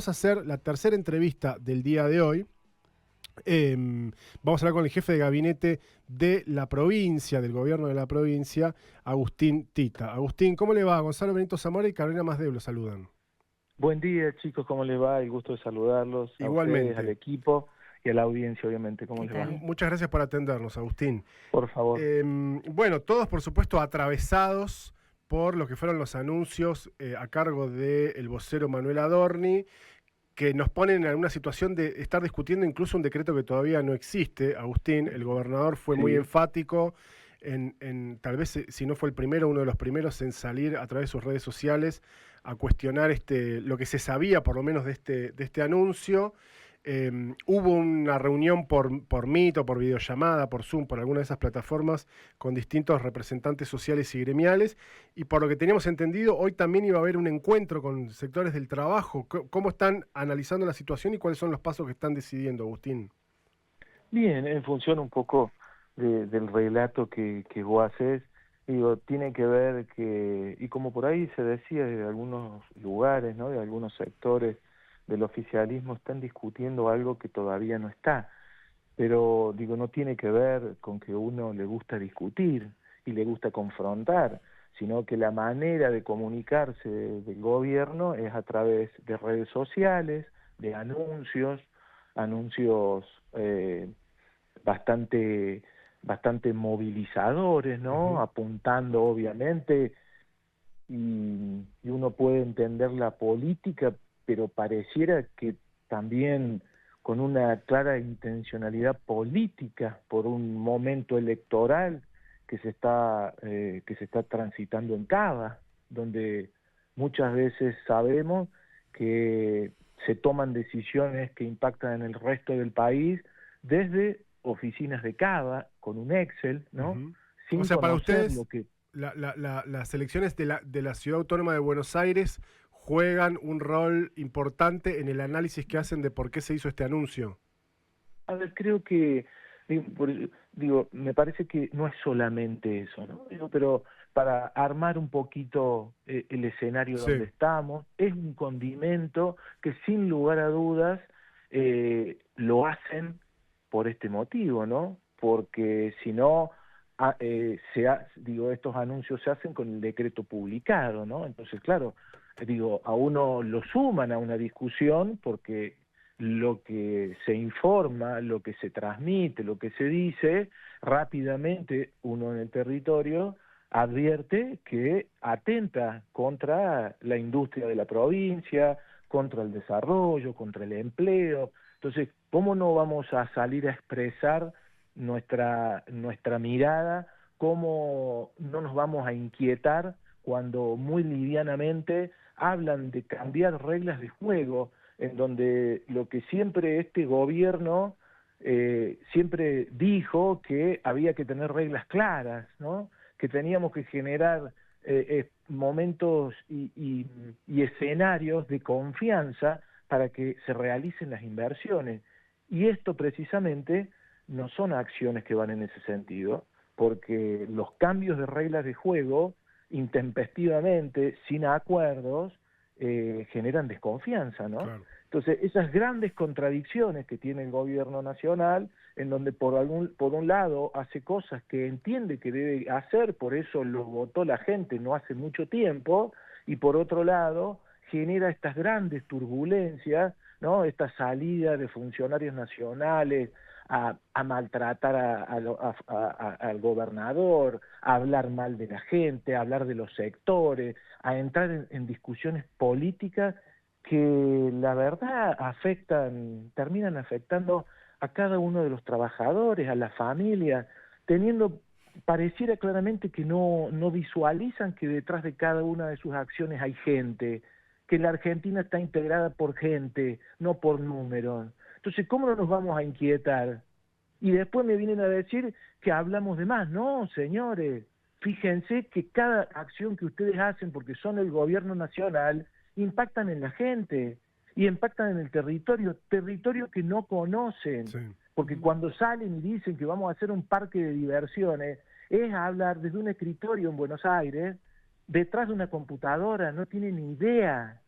vamos a hacer la tercera entrevista del día de hoy. Vamos a hablar con el jefe de gabinete de la provincia, del gobierno de la provincia, Agustín Tita. Agustín, ¿cómo le va? Gonzalo Benito Zamora y Carolina Masdeu lo saludan. Buen día, chicos, ¿cómo les va? El gusto de saludarlos, a Igualmente. ustedes, al equipo y a la audiencia, obviamente. ¿Cómo les va? Muchas gracias por atendernos, Agustín. Por favor. Bueno, todos, por supuesto, atravesados por lo que fueron los anuncios a cargo del vocero Manuel Adorni, que nos ponen en una situación de estar discutiendo incluso un decreto que todavía no existe. Agustín, el gobernador fue muy enfático en tal vez, si no fue el primero, uno de los primeros en salir a través de sus redes sociales a cuestionar lo que se sabía por lo menos de este anuncio. Hubo una reunión por Meet o por videollamada, por Zoom, por alguna de esas plataformas con distintos representantes sociales y gremiales, y por lo que teníamos entendido, hoy también iba a haber un encuentro con sectores del trabajo. ¿Cómo están analizando la situación y cuáles son los pasos que están decidiendo, Agustín? Bien, en función un poco del relato que vos haces, digo, tiene que ver que, y como por ahí se decía de algunos lugares, ¿no?, de algunos sectores del oficialismo, están discutiendo algo que todavía no está. Pero, digo, no tiene que ver con que uno le gusta discutir y le gusta confrontar, sino que la manera de comunicarse del gobierno es a través de redes sociales, de anuncios bastante movilizadores, ¿no? Apuntando, obviamente, y uno puede entender la política, pero pareciera que también con una clara intencionalidad política por un momento electoral que se está transitando en Cava, donde muchas veces sabemos que se toman decisiones que impactan en el resto del país desde oficinas de Cava, con un Excel, ¿no? Sin o sea, para ustedes, lo que... las elecciones de la Ciudad Autónoma de Buenos Aires juegan un rol importante en el análisis que hacen de por qué se hizo este anuncio. A ver, creo que, me parece que no es solamente eso, ¿no? Pero para armar un poquito el escenario donde estamos, es un condimento que sin lugar a dudas lo hacen por este motivo, ¿no? Porque si no, estos anuncios se hacen con el decreto publicado, ¿no? Entonces, claro, a uno lo suman a una discusión porque lo que se informa, lo que se transmite, lo que se dice, rápidamente uno en el territorio advierte que atenta contra la industria de la provincia, contra el desarrollo, contra el empleo. Entonces, ¿cómo no vamos a salir a expresar nuestra mirada? ¿Cómo no nos vamos a inquietar cuando muy livianamente hablan de cambiar reglas de juego, en donde lo que siempre este gobierno siempre dijo que había que tener reglas claras, ¿no? Que teníamos que generar momentos y escenarios de confianza para que se realicen las inversiones. Y esto precisamente no son acciones que van en ese sentido, porque los cambios de reglas de juego intempestivamente, sin acuerdos, generan desconfianza, ¿no? Claro. Entonces, esas grandes contradicciones que tiene el gobierno nacional, en donde por un lado hace cosas que entiende que debe hacer, por eso lo votó la gente no hace mucho tiempo, y por otro lado genera estas grandes turbulencias, ¿no? Esta salida de funcionarios nacionales a maltratar al gobernador, a hablar mal de la gente, a hablar de los sectores, a entrar en discusiones políticas que la verdad terminan afectando a cada uno de los trabajadores, a la familia, pareciera claramente que no visualizan que detrás de cada una de sus acciones hay gente, que la Argentina está integrada por gente, no por números. Entonces, ¿cómo no nos vamos a inquietar? Y después me vienen a decir que hablamos de más. No, señores, fíjense que cada acción que ustedes hacen, porque son el gobierno nacional, impactan en la gente y impactan en el territorio que no conocen. Sí. Porque cuando salen y dicen que vamos a hacer un parque de diversiones, es hablar desde un escritorio en Buenos Aires, detrás de una computadora, no tienen ni idea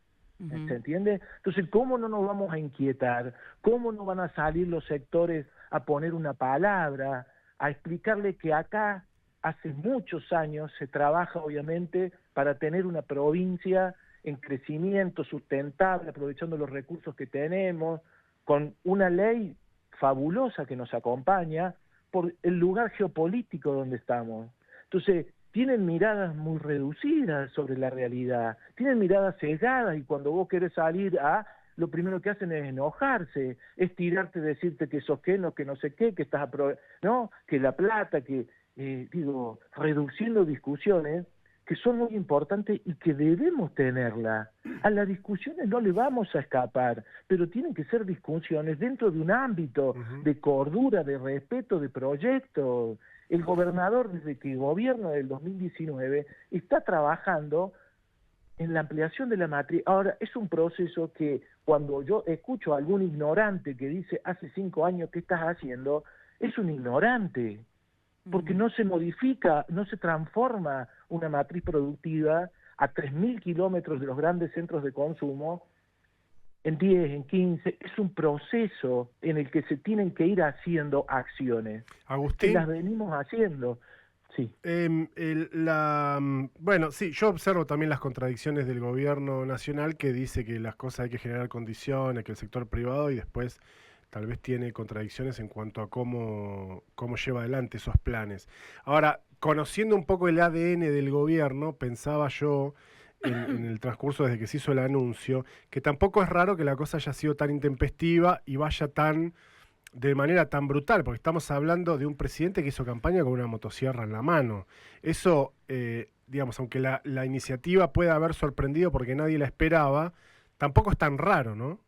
¿se Ujú. entiende? Entonces, ¿cómo no nos vamos a inquietar? ¿Cómo no van a salir los sectores a poner una palabra, a explicarle que acá hace muchos años se trabaja obviamente para tener una provincia en crecimiento sustentable, aprovechando los recursos que tenemos, con una ley fabulosa que nos acompaña por el lugar geopolítico donde estamos? Entonces, tienen miradas muy reducidas sobre la realidad, tienen miradas sesgadas, y cuando vos querés salir lo primero que hacen es enojarse, es tirarte, decirte que sos que no sé qué, que estás ¿no? Que la plata, reduciendo discusiones que son muy importantes y que debemos tenerla. A las discusiones no le vamos a escapar, pero tienen que ser discusiones dentro de un ámbito Ujú. de cordura, de respeto, de proyectos. El gobernador, desde que gobierna del 2019, está trabajando en la ampliación de la matriz. Ahora, es un proceso que cuando yo escucho a algún ignorante que dice hace 5 años qué estás haciendo, es un ignorante, porque Ujú. no se modifica, no se transforma una matriz productiva a 3.000 kilómetros de los grandes centros de consumo en 10, en 15. Es un proceso en el que se tienen que ir haciendo acciones, que las Agustín, venimos haciendo. Sí. bueno, sí, yo observo también las contradicciones del gobierno nacional, que dice que las cosas hay que generar condiciones, que el sector privado, y después tal vez tiene contradicciones en cuanto a cómo lleva adelante esos planes. Ahora, conociendo un poco el ADN del gobierno, pensaba yo en el transcurso desde que se hizo el anuncio, que tampoco es raro que la cosa haya sido tan intempestiva y vaya de manera tan brutal, porque estamos hablando de un presidente que hizo campaña con una motosierra en la mano. Eso, digamos, aunque la iniciativa pueda haber sorprendido porque nadie la esperaba, tampoco es tan raro, ¿no?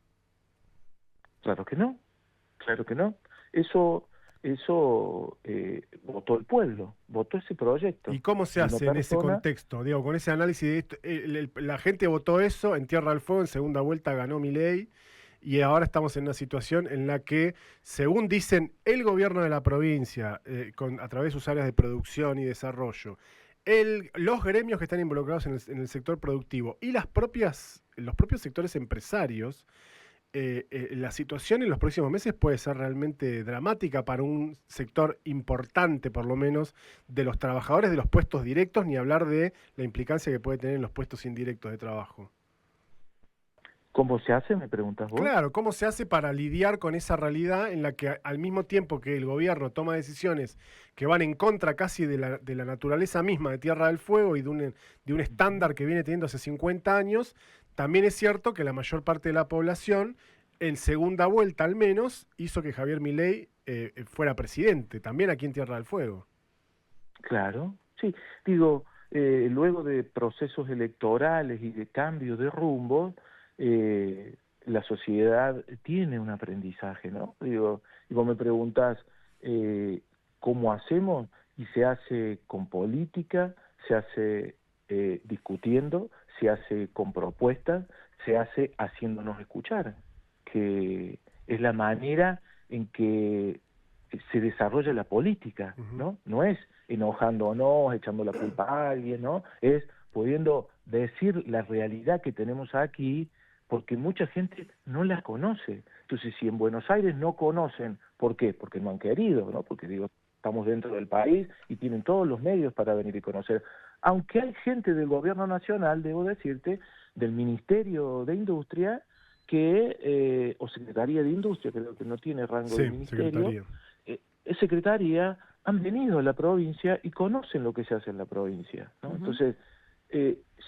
Claro que no, claro que no. Eso votó el pueblo, votó ese ¿Y proyecto cómo se de una hace en ese persona. contexto? Digo, con ese análisis de esto, la gente votó eso en Tierra del Fuego, en segunda vuelta ganó Milei, y ahora estamos en una situación en la que, según dicen el gobierno de la provincia, a través de sus áreas de producción y desarrollo, los gremios que están involucrados en el sector productivo y los propios sectores empresarios, la situación en los próximos meses puede ser realmente dramática para un sector importante, por lo menos, de los trabajadores de los puestos directos, ni hablar de la implicancia que puede tener en los puestos indirectos de trabajo. ¿Cómo se hace, me preguntas vos? Claro, ¿cómo se hace para lidiar con esa realidad en la que al mismo tiempo que el gobierno toma decisiones que van en contra casi de la naturaleza misma de Tierra del Fuego y de un estándar que viene teniendo hace 50 años, también es cierto que la mayor parte de la población, en segunda vuelta al menos, hizo que Javier Milei fuera presidente, también aquí en Tierra del Fuego? Claro, sí. Luego de procesos electorales y de cambio de rumbo, la sociedad tiene un aprendizaje, ¿no? Y vos me preguntás, ¿cómo hacemos? Y se hace con política, se hace discutiendo, se hace con propuestas, se hace haciéndonos escuchar, que es la manera en que se desarrolla la política, Ujú. ¿no? No es enojándonos, echando la culpa a alguien, ¿no? Es pudiendo decir la realidad que tenemos aquí, porque mucha gente no la conoce. Entonces, si en Buenos Aires no conocen, ¿por qué? Porque no han querido, ¿no? Porque estamos dentro del país y tienen todos los medios para venir y conocer. Aunque hay gente del gobierno nacional, debo decirte, del Ministerio de Industria, o Secretaría de Industria, creo que no tiene rango de Sí, ministerio, secretaría. secretaría, han venido a la provincia y conocen lo que se hace en la provincia, ¿no? Ujú. Entonces,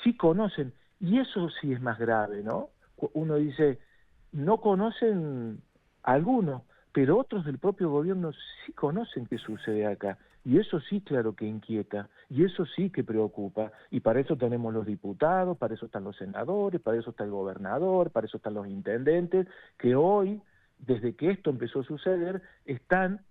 sí conocen, y eso sí es más grave, ¿no? Uno dice, no conocen algunos, pero otros del propio gobierno sí conocen qué sucede acá, y eso sí, claro que inquieta, y eso sí que preocupa, y para eso tenemos los diputados, para eso están los senadores, para eso está el gobernador, para eso están los intendentes, que hoy, desde que esto empezó a suceder, están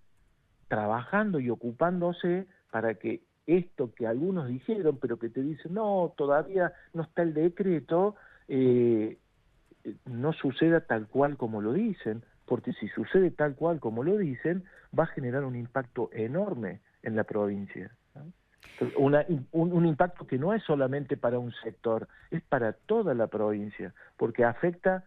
trabajando y ocupándose para que esto que algunos dijeron, pero que te dicen, no, todavía no está el decreto, no suceda tal cual como lo dicen, porque si sucede tal cual como lo dicen, va a generar un impacto enorme en la provincia, ¿no? Entonces, un impacto que no es solamente para un sector, es para toda la provincia, porque afecta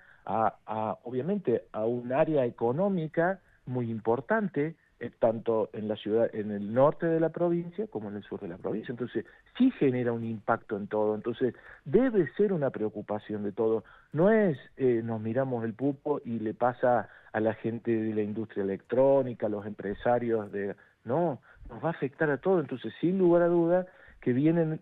obviamente a un área económica muy importante, tanto en la ciudad, en el norte de la provincia como en el sur de la provincia. Entonces, sí genera un impacto en todo. Entonces, debe ser una preocupación de todo. No es nos miramos el pupo y le pasa a la gente de la industria electrónica, a los empresarios de... No, nos va a afectar a todo. Entonces, sin lugar a duda, que vienen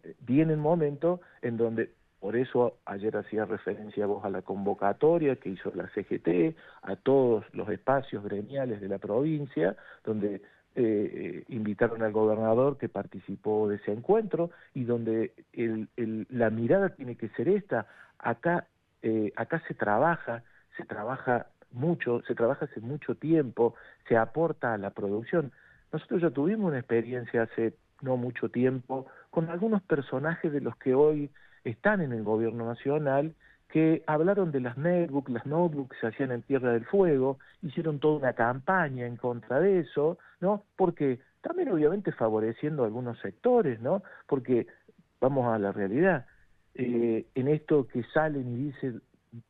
momentos en donde, por eso ayer hacía referencia vos a la convocatoria que hizo la CGT, a todos los espacios gremiales de la provincia, donde invitaron al gobernador que participó de ese encuentro y donde la mirada tiene que ser esta. Acá se trabaja mucho, se trabaja hace mucho tiempo, se aporta a la producción. Nosotros ya tuvimos una experiencia hace no mucho tiempo con algunos personajes de los que hoy están en el gobierno nacional que hablaron de las notebooks que se hacían en Tierra del Fuego, hicieron toda una campaña en contra de eso, ¿no? Porque también obviamente favoreciendo a algunos sectores, ¿no? Porque vamos a la realidad, en esto que salen y dicen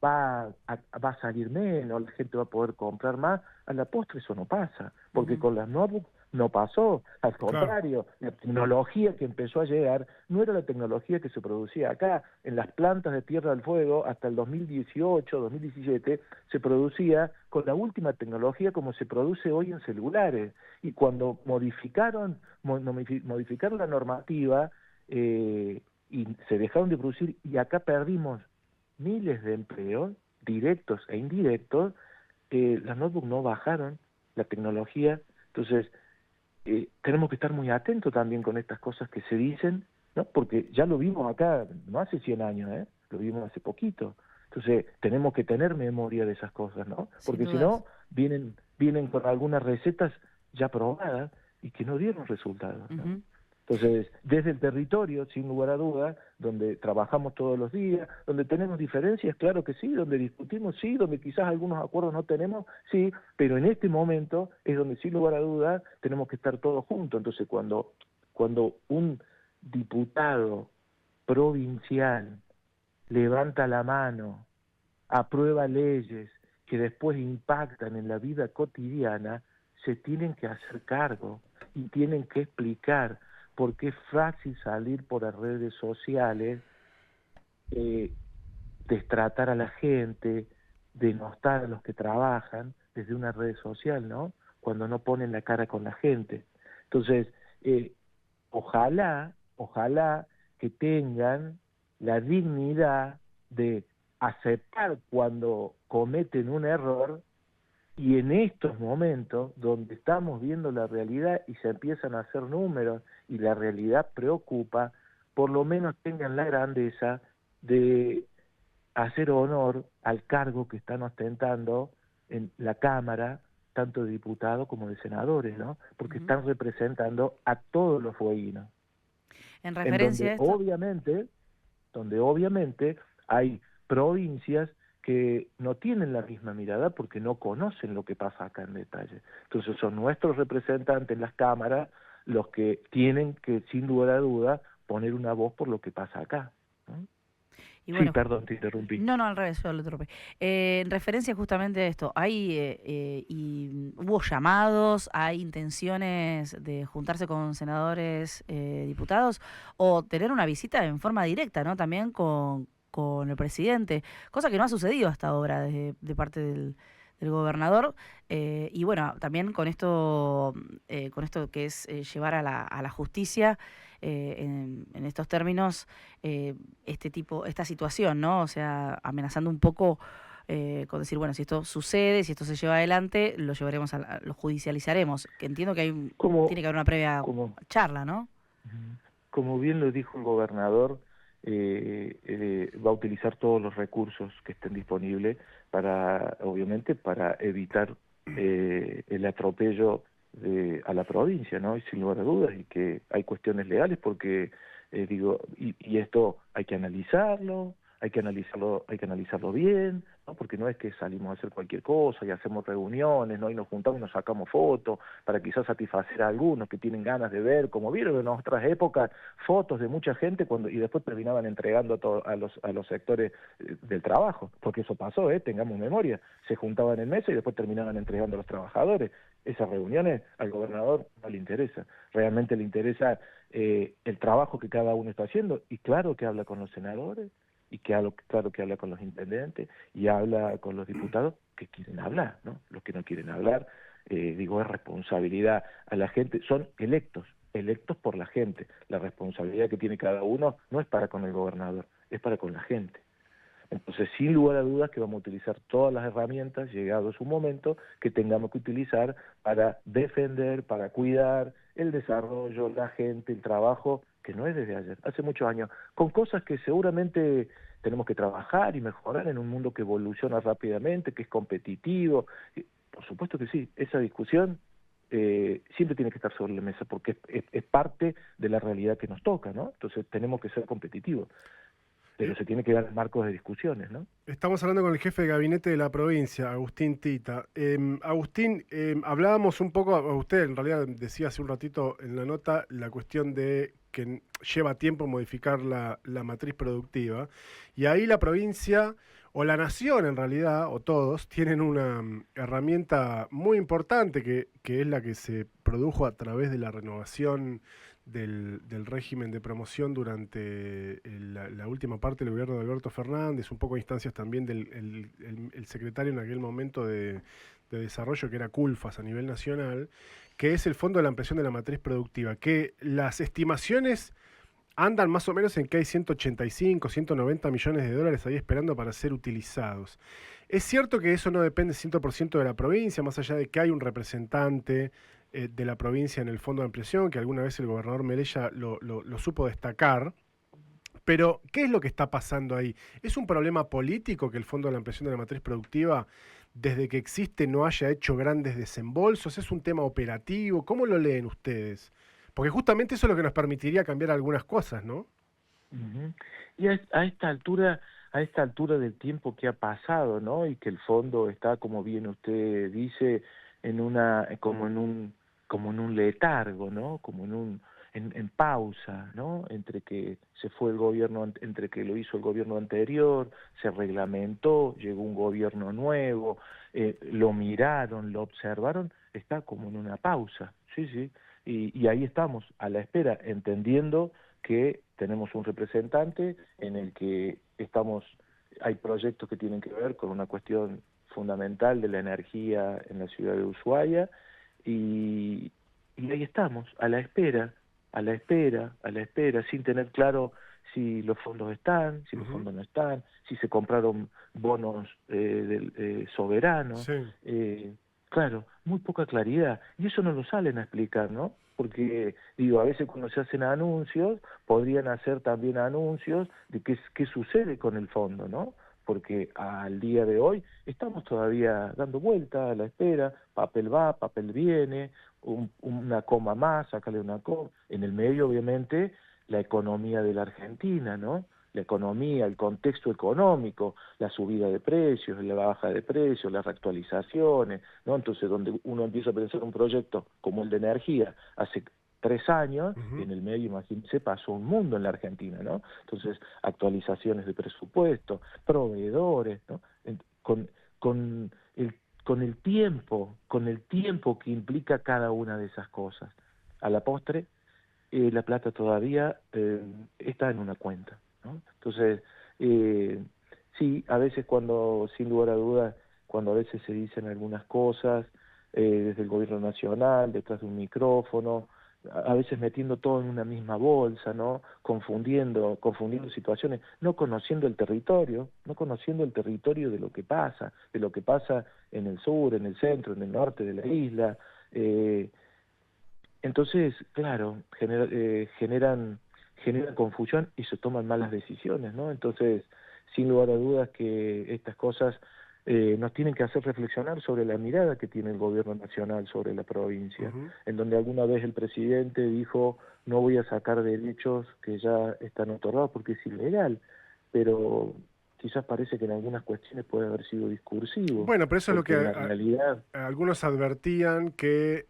va a salir menos, la gente va a poder comprar más, a la postre eso no pasa, porque con las notebooks no pasó, al Claro. contrario, la tecnología que empezó a llegar no era la tecnología que se producía acá, en las plantas de Tierra del Fuego hasta el 2018, 2017, se producía con la última tecnología como se produce hoy en celulares, y cuando modificaron la normativa, y se dejaron de producir, y acá perdimos miles de empleos, directos e indirectos, las notebooks no bajaron, la tecnología, entonces tenemos que estar muy atentos también con estas cosas que se dicen, ¿no? Porque ya lo vimos acá, no hace 100 años, lo vimos hace poquito, entonces tenemos que tener memoria de esas cosas, ¿no? Sin Porque si dudas. no, vienen con algunas recetas ya probadas y que no dieron resultados, ¿no? Ujú. Entonces, desde el territorio, sin lugar a duda, donde trabajamos todos los días, donde tenemos diferencias, claro que sí, donde discutimos, sí, donde quizás algunos acuerdos no tenemos, sí, pero en este momento es donde sin lugar a duda tenemos que estar todos juntos. Entonces, cuando un diputado provincial levanta la mano, aprueba leyes que después impactan en la vida cotidiana, se tienen que hacer cargo y tienen que explicar, porque es fácil salir por las redes sociales, eh, destratar a la gente, denostar a los que trabajan desde una red social, ¿no? Cuando no ponen la cara con la gente. Entonces, ojalá que tengan la dignidad de aceptar cuando cometen un error, y en estos momentos donde estamos viendo la realidad y se empiezan a hacer números y la realidad preocupa, por lo menos tengan la grandeza de hacer honor al cargo que están ostentando en la Cámara, tanto de diputados como de senadores, ¿no? Porque Ujú. están representando a todos los fueguinos, En en referencia a esto, donde obviamente hay provincias que no tienen la misma mirada porque no conocen lo que pasa acá en detalle. Entonces son nuestros representantes en las cámaras los que tienen que, sin lugar a duda, poner una voz por lo que pasa acá, ¿no? y Sí, bueno, perdón, te interrumpí. no, al revés, yo lo interrumpí. En referencia justamente a esto, hubo llamados, hay intenciones de juntarse con senadores, diputados, o tener una visita en forma directa, ¿no? También con el presidente, cosa que no ha sucedido hasta ahora de parte del gobernador. Y bueno, también con esto que es llevar a la justicia en estos términos esta situación, ¿no? O sea, amenazando un poco con decir, bueno, si esto sucede, si esto se lleva adelante, lo llevaremos lo judicializaremos. Que entiendo que Como, tiene que haber una previa como, charla, ¿no? como bien lo dijo el gobernador, va a utilizar todos los recursos que estén disponibles para, obviamente, para evitar el atropello a la provincia, ¿no? Y sin lugar a dudas, y que hay cuestiones legales porque, y esto hay que analizarlo bien, ¿no? Porque no es que salimos a hacer cualquier cosa y hacemos reuniones, ¿no? Y nos juntamos y nos sacamos fotos para quizás satisfacer a algunos que tienen ganas de ver, como vieron en otras épocas, fotos de mucha gente y después terminaban entregando a los sectores del trabajo, porque eso pasó, tengamos memoria, se juntaban en mesa y después terminaban entregando a los trabajadores. Esas reuniones al gobernador no le interesa, realmente le interesa el trabajo que cada uno está haciendo, y claro que habla con los senadores, y claro que habla con los intendentes, y habla con los diputados que quieren hablar, ¿no? Los que no quieren hablar, digo, es responsabilidad a la gente, son electos por la gente. La responsabilidad que tiene cada uno no es para con el gobernador, es para con la gente. Entonces, sin lugar a dudas que vamos a utilizar todas las herramientas, llegado su momento, que tengamos que utilizar para defender, para cuidar el desarrollo, la gente, el trabajo, que no es desde ayer, hace muchos años, con cosas que seguramente tenemos que trabajar y mejorar en un mundo que evoluciona rápidamente, que es competitivo. Por supuesto que sí, esa discusión siempre tiene que estar sobre la mesa, porque es parte de la realidad que nos toca, ¿no? Entonces tenemos que ser competitivos. Pero se tiene que dar marcos de discusiones, ¿no? Estamos hablando con el jefe de gabinete de la provincia, Agustín Tita. Agustín, hablábamos un poco, usted en realidad decía hace un ratito en la nota la cuestión de que lleva tiempo modificar la matriz productiva, y ahí la provincia, o la nación en realidad, o todos, tienen una herramienta muy importante que es la que se produjo a través de la renovación del régimen de promoción durante la última parte del gobierno de Alberto Fernández, un poco a instancias también del el secretario en aquel momento de desarrollo, que era Culfas a nivel nacional, que es el Fondo de la Ampliación de la Matriz Productiva, que las estimaciones andan más o menos en que hay 185, 190 millones de dólares ahí esperando para ser utilizados. Es cierto que eso no depende 100% de la provincia, más allá de que hay un representante de la provincia en el Fondo de Ampliación, que alguna vez el gobernador Melella lo supo destacar. Pero, ¿qué es lo que está pasando ahí? ¿Es un problema político que el Fondo de la Ampliación de la Matriz Productiva, desde que existe, no haya hecho grandes desembolsos? ¿Es un tema operativo? ¿Cómo lo leen ustedes? Porque justamente eso es lo que nos permitiría cambiar algunas cosas, ¿no? Uh-huh. Y a esta altura del tiempo que ha pasado, ¿no? Y que el fondo está, como bien usted dice, como en un letargo, ¿no? Como en pausa, ¿no? Entre que se fue el gobierno, entre que lo hizo el gobierno anterior, se reglamentó, llegó un gobierno nuevo, lo miraron, lo observaron, está como en una pausa, sí, sí. Y ahí estamos, a la espera, entendiendo que tenemos un representante en el que hay proyectos que tienen que ver con una cuestión fundamental de la energía en la ciudad de Ushuaia, y ahí estamos, a la espera, sin tener claro si los fondos están, si los fondos no están, si se compraron bonos soberanos. Sí. Claro, muy poca claridad. Y eso no lo salen a explicar, ¿no? Porque, digo, a veces cuando se hacen anuncios, podrían hacer también anuncios de qué sucede con el fondo, ¿no? Porque al día de hoy estamos todavía dando vuelta a la espera, papel va, papel viene, una coma más, sácale una coma. En el medio, obviamente, la economía de la Argentina, ¿no? La economía, el contexto económico, la subida de precios, la baja de precios, las reactualizaciones, ¿no? Entonces, donde uno empieza a pensar un proyecto como el de energía hace 3 años, y en el medio, imagínense, pasó un mundo en la Argentina, ¿no? Entonces, actualizaciones de presupuesto, proveedores, ¿no? Con el tiempo que implica cada una de esas cosas. A la postre, la plata todavía está en una cuenta, ¿no? Entonces, sí, a veces sin lugar a dudas, cuando a veces se dicen algunas cosas desde el gobierno nacional, detrás de un micrófono, a veces metiendo todo en una misma bolsa, ¿no? Confundiendo situaciones, no conociendo el territorio de lo que pasa en el sur, en el centro, en el norte de la isla. Entonces, claro, generan confusión y se toman malas decisiones, ¿no? Entonces, sin lugar a dudas que estas cosas nos tienen que hacer reflexionar sobre la mirada que tiene el gobierno nacional sobre la provincia, en donde alguna vez el presidente dijo: no voy a sacar derechos que ya están otorgados porque es ilegal, pero quizás parece que en algunas cuestiones puede haber sido discursivo, Bueno, pero eso es lo porque que en la realidad... algunos advertían que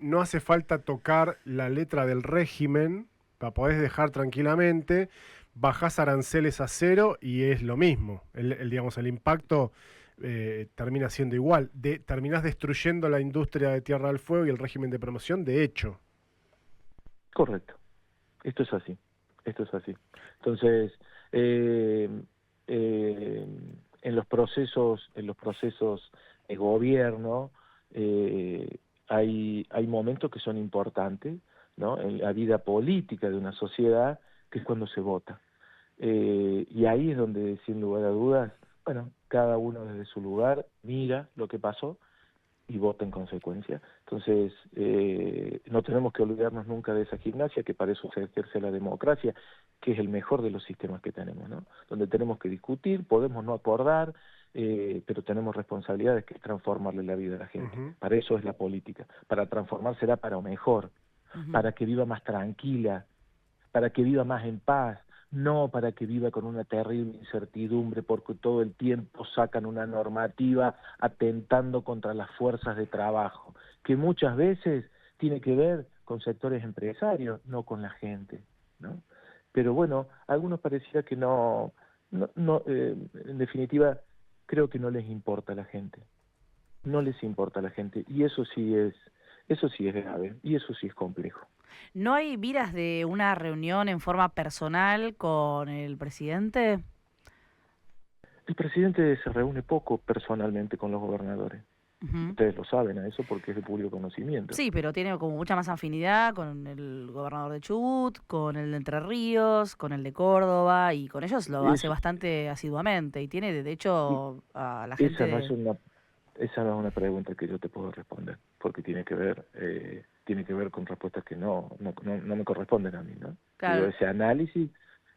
no hace falta tocar la letra del régimen, la podés dejar tranquilamente, bajás aranceles a cero y es lo mismo. Digamos, el impacto termina siendo igual. Terminás destruyendo la industria de Tierra del Fuego y el régimen de promoción, de hecho. Correcto. Esto es así. Esto es así. Entonces, eh, en los procesos de gobierno, hay momentos que son importantes, ¿no? En la vida política de una sociedad, que es cuando se vota. Y ahí es donde, sin lugar a dudas, bueno, cada uno desde su lugar mira lo que pasó y vota en consecuencia. Entonces, no tenemos que olvidarnos nunca de esa gimnasia, que para eso se ejerce la democracia, que es el mejor de los sistemas que tenemos, ¿no? Donde tenemos que discutir, podemos no acordar, pero tenemos responsabilidades que es transformarle la vida a la gente. Ujú. Para eso es la política. Para transformársela para mejor, para que viva más tranquila, para que viva más en paz, no para que viva con una terrible incertidumbre porque todo el tiempo sacan una normativa atentando contra las fuerzas de trabajo, que muchas veces tiene que ver con sectores empresarios, no con la gente, ¿no? Pero bueno, a algunos pareciera que en definitiva, creo que no les importa a la gente, no les importa a la gente, y eso sí es grave, y eso sí es complejo. ¿No hay miras de una reunión en forma personal con el presidente? El presidente se reúne poco personalmente con los gobernadores. Ujú. Ustedes lo saben a eso porque es de público conocimiento. Sí, pero tiene como mucha más afinidad con el gobernador de Chubut, con el de Entre Ríos, con el de Córdoba, y con ellos lo hace Es, bastante asiduamente. Y tiene, de y hecho, a la esa no es gente... esa no es una pregunta que yo te puedo responder, porque tiene que ver con respuestas que no me corresponden a mí, ¿no? Digo, Claro. ese análisis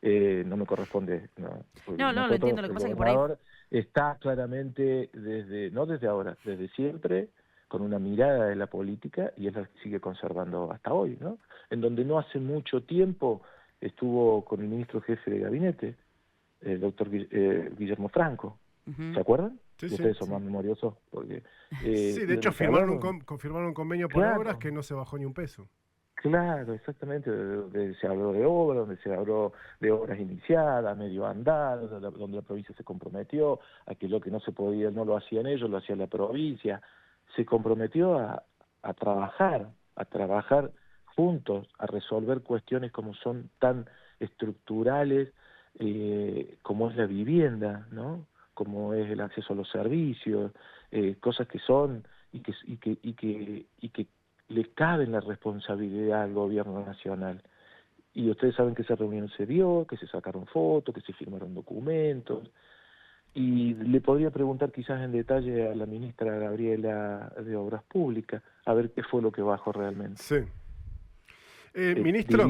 no me corresponde, ¿no? Porque No, no, lo entiendo. nosotros, Lo que el pasa es que por ahí... gobernador está claramente no desde ahora, desde siempre, con una mirada de la política, y es la que sigue conservando hasta hoy, ¿no? En donde no hace mucho tiempo estuvo con el ministro jefe de gabinete, el doctor Guillermo Franco, Ujú. ¿se acuerdan? Sí, Y sí, ustedes son sí. más memoriosos, porque Sí, de y hecho donde se firmaron hablaron, confirmaron un convenio por obras claro, que no se bajó ni un peso. claro, exactamente, donde se habló de obras, donde se habló de obras iniciadas, medio andadas, donde la provincia se comprometió a que lo que no se podía no lo hacían ellos, lo hacía la provincia, se comprometió a trabajar juntos, a resolver cuestiones como son tan estructurales, como es la vivienda, ¿no? Como es el acceso a los servicios, cosas que son y que le cabe la responsabilidad al gobierno nacional. Y ustedes saben que esa reunión se dio, que se sacaron fotos, que se firmaron documentos, y le podría preguntar quizás en detalle a la ministra Gabriela de Obras Públicas, a ver qué fue lo que bajó realmente. Sí. Ministro,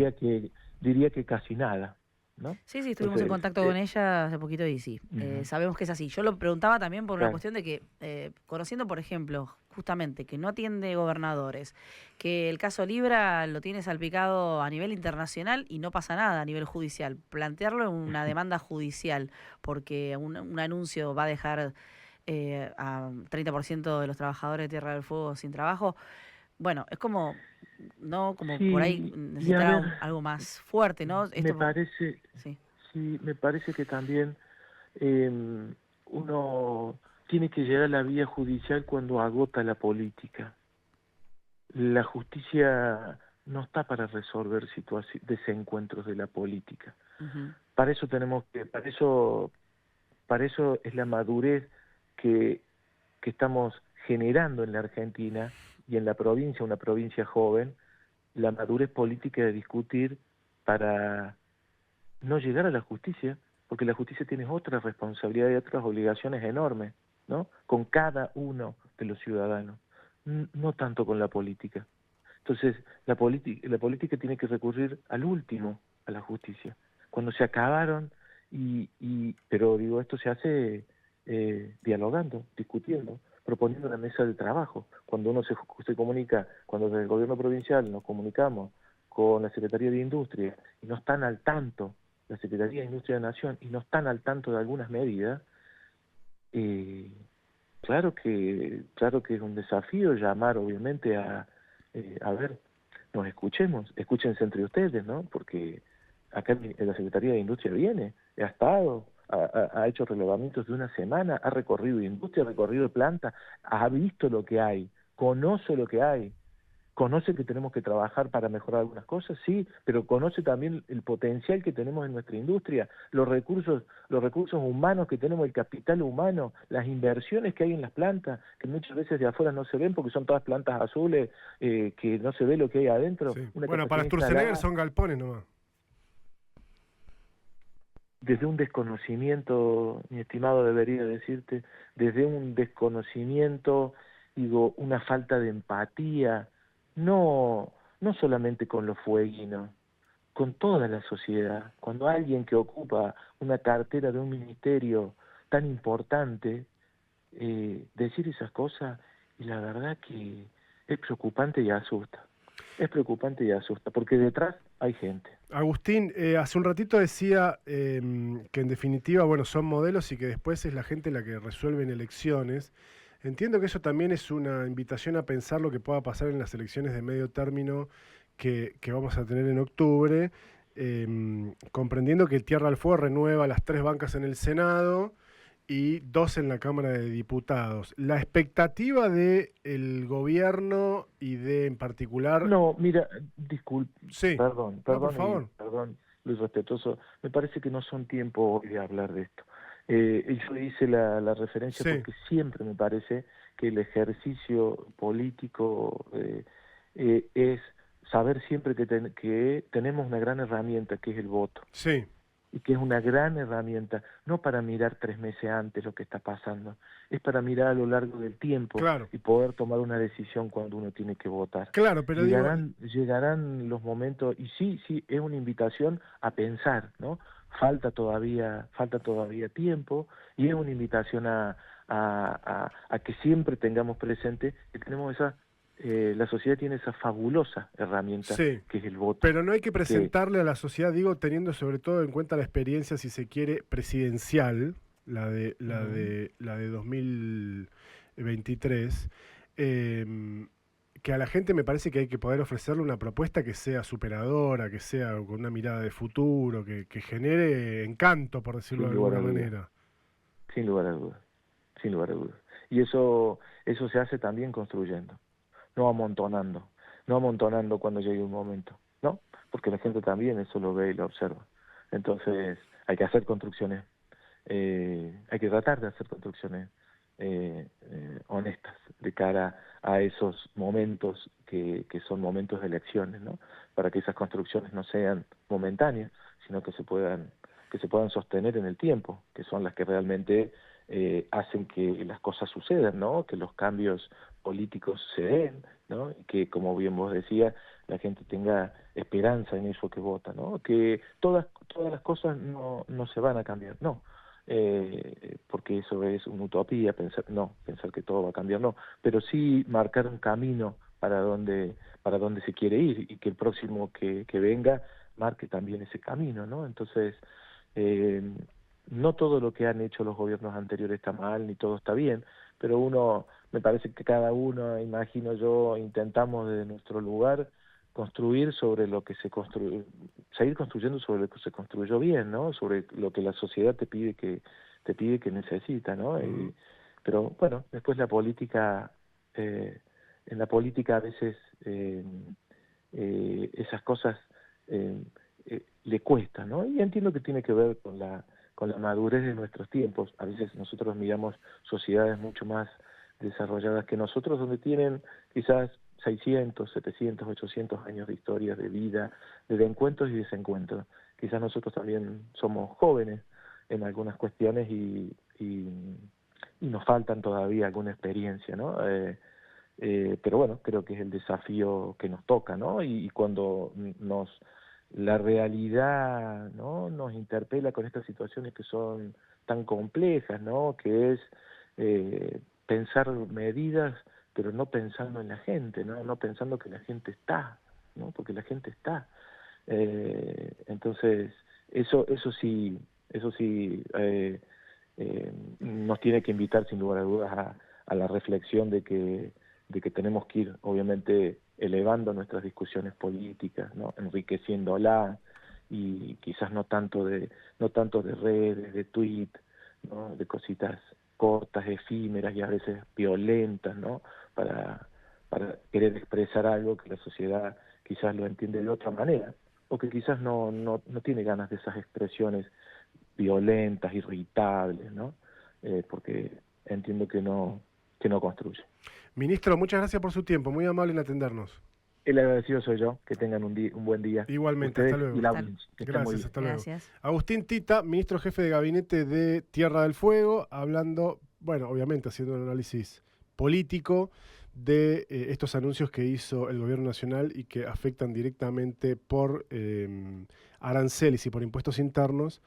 Diría que casi nada, ¿no? Sí, sí, estuvimos en Entonces, contacto con ella hace poquito y sí, ujú, sabemos que es así. Yo lo preguntaba también por una claro, cuestión de que, conociendo, por ejemplo, justamente que no atiende gobernadores, que el caso Libra lo tiene salpicado a nivel internacional y no pasa nada a nivel judicial. Plantearlo en una demanda judicial, porque un anuncio va a dejar a 30% de los trabajadores de Tierra del Fuego sin trabajo. Bueno, es como, ¿no? Como por ahí sí, y a necesitará ver, algo más fuerte, ¿no? me Esto, parece, sí. sí, me parece que también eh, uno tiene que llegar a la vía judicial cuando agota la política. La justicia no está para resolver desencuentros de la política. Ujú. Para eso es la madurez que, que estamos generando en la Argentina y en la provincia, una provincia joven, la madurez política de discutir para no llegar a la justicia, porque la justicia tiene otras responsabilidades y otras obligaciones enormes, ¿no? Con cada uno de los ciudadanos, no tanto con la política. Entonces, la política tiene que recurrir al último, a la justicia. Cuando se acabaron, pero digo, esto se hace dialogando, discutiendo, proponiendo una mesa de trabajo. Cuando uno se comunica, cuando desde el gobierno provincial nos comunicamos con la Secretaría de Industria y no están al tanto la Secretaría de Industria de la Nación y no están al tanto de algunas medidas, claro que es un desafío llamar obviamente a ver, escúchense entre ustedes, ¿no? Porque acá en la Secretaría de Industria viene, ha estado, ha hecho relevamientos de una semana, ha recorrido industria, ha recorrido planta, ha visto lo que hay, conoce lo que hay, conoce que tenemos que trabajar para mejorar algunas cosas, sí, pero conoce también el potencial que tenemos en nuestra industria, los recursos humanos que tenemos, el capital humano, las inversiones que hay en las plantas, que muchas veces de afuera no se ven porque son todas plantas azules, que no se ve lo que hay adentro. Sí. Una Bueno, para capacidad Sturzenegger instalada son galpones nomás. desde un desconocimiento, mi estimado, debería decirte, desde un desconocimiento, digo, una falta de empatía, no solamente con los fueguinos, con toda la sociedad. Cuando alguien que ocupa una cartera de un ministerio tan importante, decir esas cosas, y la verdad que es preocupante y asusta. Es preocupante y asusta, porque detrás hay gente. Agustín, hace un ratito decía que en definitiva, bueno, son modelos y que después es la gente la que resuelve en elecciones. Entiendo que eso también es una invitación a pensar lo que pueda pasar en las elecciones de medio término que vamos a tener en octubre, comprendiendo que Tierra del Fuego renueva las 3 bancas en el Senado y 2 en la Cámara de Diputados. La expectativa del gobierno y de, en particular... No, mira, disculpe, Sí, no, por favor. perdón, Luis respetuoso, me parece que no son tiempo hoy de hablar de esto. Yo hice la referencia Sí, porque siempre me parece que el ejercicio político es saber siempre que tenemos una gran herramienta que es el voto. sí, Y que es una gran herramienta, no para mirar 3 meses antes lo que está pasando, es para mirar a lo largo del tiempo claro, y poder tomar una decisión cuando uno tiene que votar. claro, pero digo, Llegarán los momentos, y sí, es una invitación a pensar, ¿no? Falta todavía tiempo, y es una invitación a que siempre tengamos presente que tenemos la sociedad tiene esa fabulosa herramienta sí, que es el voto. pero no hay que Y que presentarle a la sociedad, digo, teniendo sobre todo en cuenta la experiencia, si se quiere, presidencial, la de 2023, que a la gente me parece que hay que poder ofrecerle una propuesta que sea superadora, que sea con una mirada de futuro, que genere encanto, por decirlo sin de lugar alguna a dudas. manera. Sin lugar a dudas, sin lugar a dudas. Y eso se hace también construyendo, no amontonando, no amontonando cuando llegue un momento, ¿no? Porque la gente también eso lo ve y lo observa. Entonces, hay que hacer construcciones, hay que tratar de hacer construcciones honestas de cara a esos momentos que son momentos de elecciones, ¿no? Para que esas construcciones no sean momentáneas, sino que se puedan sostener en el tiempo, que son las que realmente hacen que las cosas sucedan, ¿no? Que los cambios políticos se den, ¿no? Y que, como bien vos decías, la gente tenga esperanza en eso que vota, ¿no? Que todas las cosas no se van a cambiar, no. Porque eso es una utopía, pensar que todo va a cambiar, no, pero sí marcar un camino para donde se quiere ir y que el próximo que venga marque también ese camino, ¿no? Entonces, eh, no todo lo que han hecho los gobiernos anteriores está mal, ni todo está bien, pero me parece que cada uno, imagino yo, intentamos desde nuestro lugar construir sobre lo que se construyó, seguir construyendo sobre lo que se construyó bien, ¿no? Sobre lo que la sociedad te pide que necesita, ¿no? Pero bueno, después la política, en la política a veces esas cosas le cuesta, ¿no? Y entiendo que tiene que ver con la madurez de nuestros tiempos. A veces nosotros miramos sociedades mucho más desarrolladas que nosotros, donde tienen quizás 600, 700, 800 años de historia, de vida, de encuentros y desencuentros. Quizás nosotros también somos jóvenes en algunas cuestiones y nos faltan todavía alguna experiencia, ¿no? Pero bueno, creo que es el desafío que nos toca, ¿no? Y cuando la realidad, ¿no? Nos interpela con estas situaciones que son tan complejas, ¿no? Que es pensar medidas, pero no pensando en la gente, ¿no? No pensando que la gente está, ¿no? Porque la gente está. Entonces, eso sí nos tiene que invitar sin lugar a dudas a la reflexión de que tenemos que ir, obviamente, elevando nuestras discusiones políticas, ¿no? Enriqueciéndola, y quizás no tanto de redes, de tweet, ¿no? De cositas cortas, efímeras y a veces violentas, ¿no? Para querer expresar algo que la sociedad quizás lo entiende de otra manera, o que quizás no tiene ganas de esas expresiones violentas, irritables, ¿no? Porque entiendo que no construye. Ministro, muchas gracias por su tiempo, muy amable en atendernos. El agradecido soy yo, que tengan un buen día. Igualmente, Ustedes hasta luego. Y la audiencia, que estén muy Gracias, bien. hasta luego. Gracias. Agustín Tita, ministro jefe de gabinete de Tierra del Fuego, hablando, bueno, obviamente haciendo un análisis político de estos anuncios que hizo el gobierno nacional y que afectan directamente por aranceles y por impuestos internos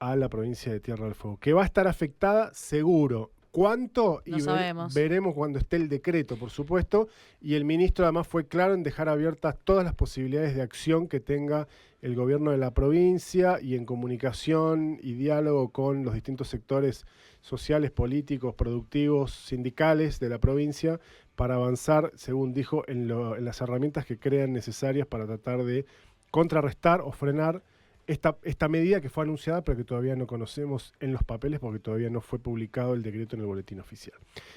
a la provincia de Tierra del Fuego, que va a estar afectada seguro. ¿Cuánto? No sabemos. Veremos cuando esté el decreto, por supuesto, y el ministro además fue claro en dejar abiertas todas las posibilidades de acción que tenga el gobierno de la provincia y en comunicación y diálogo con los distintos sectores sociales, políticos, productivos, sindicales de la provincia para avanzar, según dijo, en las herramientas que crean necesarias para tratar de contrarrestar o frenar esta medida que fue anunciada pero que todavía no conocemos en los papeles porque todavía no fue publicado el decreto en el boletín oficial.